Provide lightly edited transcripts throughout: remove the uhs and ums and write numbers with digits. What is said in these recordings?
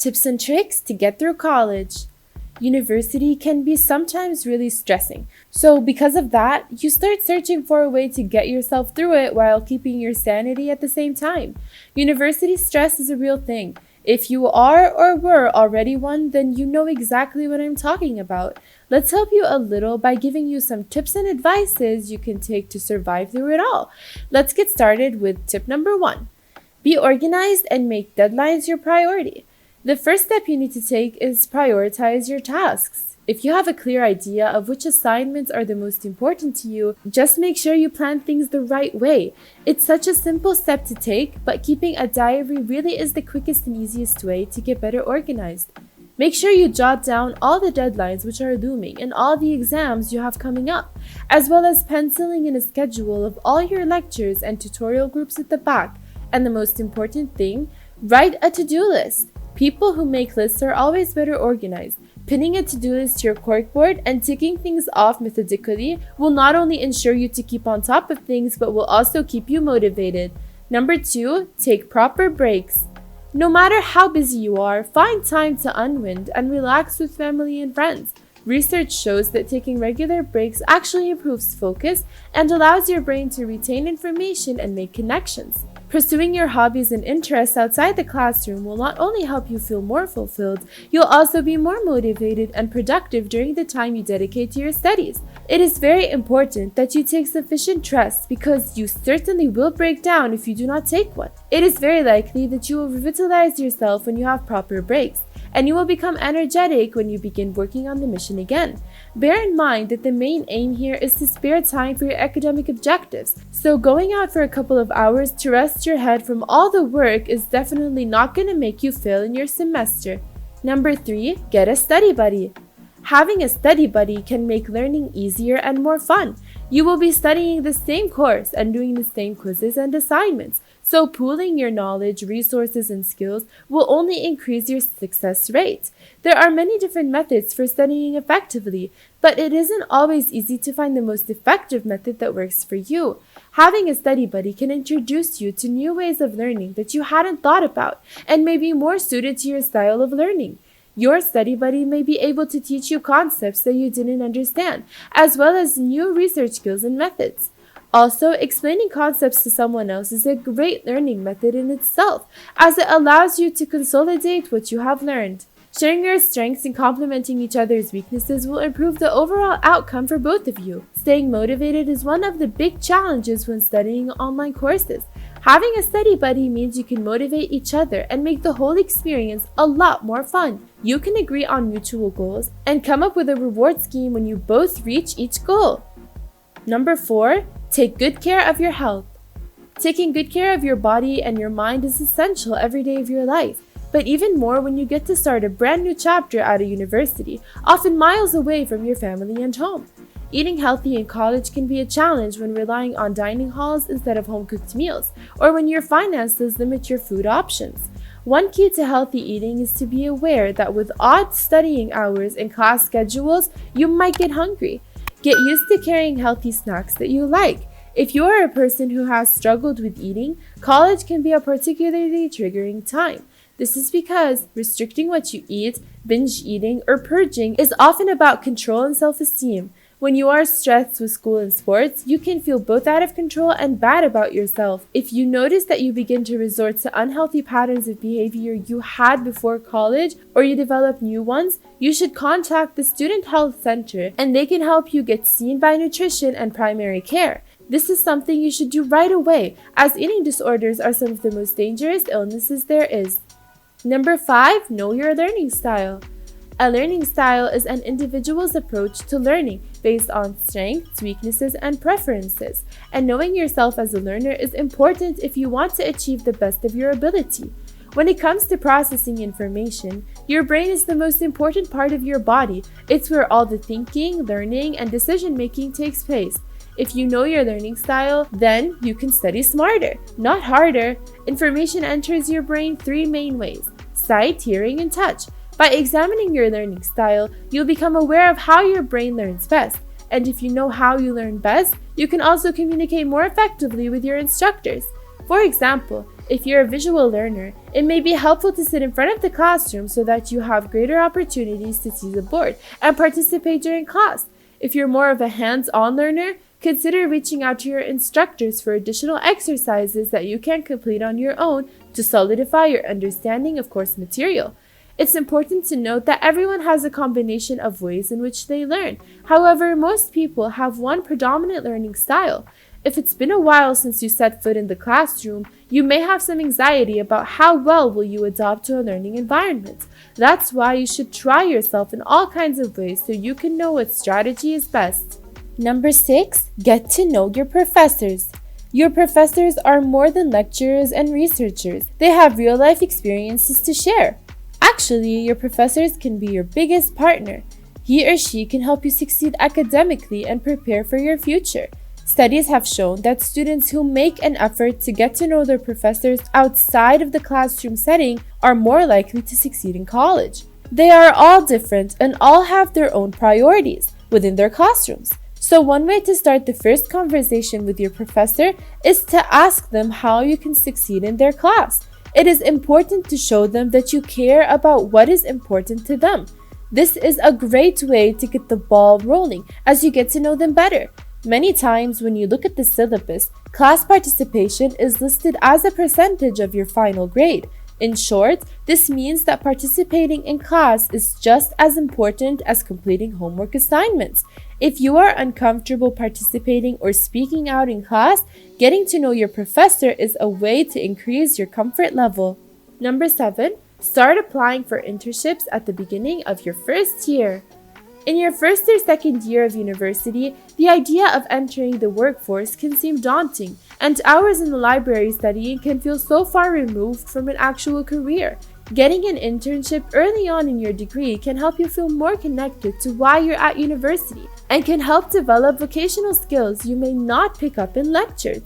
Tips and tricks to get through college. University can be sometimes really stressing. So, because of that, you start searching for a way to get yourself through it while keeping your sanity at the same time. University stress is a real thing. If you are or were already one, then you know exactly what I'm talking about. Let's help you a little by giving you some tips and advices you can take to survive through it all. Let's get started with tip number 1. Be organized and make deadlines your priority. The first step you need to take is prioritize your tasks. If you have a clear idea of which assignments are the most important to you, just make sure you plan things the right way. It's such a simple step to take, but keeping a diary really is the quickest and easiest way to get better organized. Make sure you jot down all the deadlines which are looming and all the exams you have coming up, as well as penciling in a schedule of all your lectures and tutorial groups at the back. And the most important thing, write a to-do list. People who make lists are always better organized. Pinning a to-do list to your corkboard and ticking things off methodically will not only ensure you to keep on top of things, but will also keep you motivated. Number 2, take proper breaks. No matter how busy you are, find time to unwind and relax with family and friends. Research shows that taking regular breaks actually improves focus and allows your brain to retain information and make connections. Pursuing your hobbies and interests outside the classroom will not only help you feel more fulfilled, you'll also be more motivated and productive during the time you dedicate to your studies. It is very important that you take sufficient rest because you certainly will break down if you do not take one. It is very likely that you will revitalize yourself when you have proper breaks, and you will become energetic when you begin working on the mission again. Bear in mind that the main aim here is to spare time for your academic objectives, so going out for a couple of hours to rest your head from all the work is definitely not going to make you fail in your semester. Number 3, get a study buddy. Having a study buddy can make learning easier and more fun. You will be studying the same course and doing the same quizzes and assignments, so pooling your knowledge, resources, and skills will only increase your success rate. There are many different methods for studying effectively, but it isn't always easy to find the most effective method that works for you. Having a study buddy can introduce you to new ways of learning that you hadn't thought about and may be more suited to your style of learning. Your study buddy may be able to teach you concepts that you didn't understand, as well as new research skills and methods. Also, explaining concepts to someone else is a great learning method in itself, as it allows you to consolidate what you have learned. Sharing your strengths and complementing each other's weaknesses will improve the overall outcome for both of you. Staying motivated is one of the big challenges when studying online courses. Having a study buddy means you can motivate each other and make the whole experience a lot more fun. You can agree on mutual goals and come up with a reward scheme when you both reach each goal. Number 4, take good care of your health. Taking good care of your body and your mind is essential every day of your life, but even more when you get to start a brand new chapter at a university, often miles away from your family and home. Eating healthy in college can be a challenge when relying on dining halls instead of home-cooked meals, or when your finances limit your food options. One key to healthy eating is to be aware that with odd studying hours and class schedules, you might get hungry. Get used to carrying healthy snacks that you like. If you are a person who has struggled with eating, college can be a particularly triggering time. This is because restricting what you eat, binge eating, or purging is often about control and self-esteem. When you are stressed with school and sports, you can feel both out of control and bad about yourself. If you notice that you begin to resort to unhealthy patterns of behavior you had before college, or you develop new ones, you should contact the Student Health Center and they can help you get seen by nutrition and primary care. This is something you should do right away, as eating disorders are some of the most dangerous illnesses there is. Number 5, know your learning style. A learning style is an individual's approach to learning based on strengths, weaknesses, and preferences. And knowing yourself as a learner is important if you want to achieve the best of your ability. When it comes to processing information, your brain is the most important part of your body. It's where all the thinking, learning, and decision-making takes place. If you know your learning style, then you can study smarter, not harder. Information enters your brain 3 main ways: sight, hearing, and touch. By examining your learning style, you'll become aware of how your brain learns best. And if you know how you learn best, you can also communicate more effectively with your instructors. For example, If you're a visual learner, it may be helpful to sit in front of the classroom so that you have greater opportunities to see the board and participate during class. If you're more of a hands-on learner, consider reaching out to your instructors for additional exercises that you can complete on your own to solidify your understanding of course material. It's important to note that everyone has a combination of ways in which they learn. However, most people have one predominant learning style. If it's been a while since you set foot in the classroom, you may have some anxiety about how well will you adapt to a learning environment. That's why you should try yourself in all kinds of ways so you can know what strategy is best. Number 6, get to know your professors. Your professors are more than lecturers and researchers. They have real-life experiences to share. Actually, your professors can be your biggest partner. He or she can help you succeed academically and prepare for your future. Studies have shown that students who make an effort to get to know their professors outside of the classroom setting are more likely to succeed in college. They are all different and all have their own priorities within their classrooms. So one way to start the first conversation with your professor is to ask them how you can succeed in their class. It is important to show them that you care about what is important to them. This is a great way to get the ball rolling as you get to know them better. Many times when you look at the syllabus, class participation is listed as a percentage of your final grade. In short, this means that participating in class is just as important as completing homework assignments. If you are uncomfortable participating or speaking out in class, getting to know your professor is a way to increase your comfort level. Number 7, start applying for internships at the beginning of your first year. In your first or second year of university, the idea of entering the workforce can seem daunting, and hours in the library studying can feel so far removed from an actual career. Getting an internship early on in your degree can help you feel more connected to why you're at university and can help develop vocational skills you may not pick up in lectures.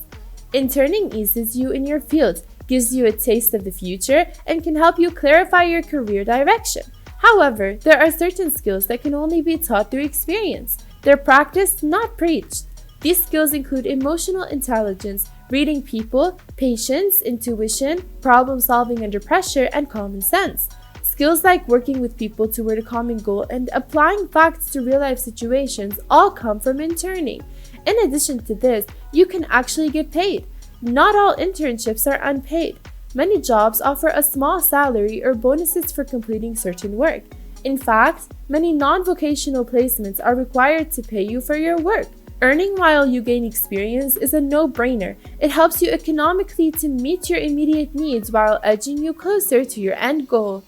Interning eases you in your field, gives you a taste of the future, and can help you clarify your career direction. However, there are certain skills that can only be taught through experience. They're practiced, not preached. These skills include emotional intelligence, reading people, patience, intuition, problem solving under pressure, and common sense. Skills like working with people toward a common goal and applying facts to real-life situations all come from interning. In addition to this, you can actually get paid. Not all internships are unpaid. Many jobs offer a small salary or bonuses for completing certain work. In fact, many non-vocational placements are required to pay you for your work. Earning while you gain experience is a no-brainer. It helps you economically to meet your immediate needs while edging you closer to your end goal.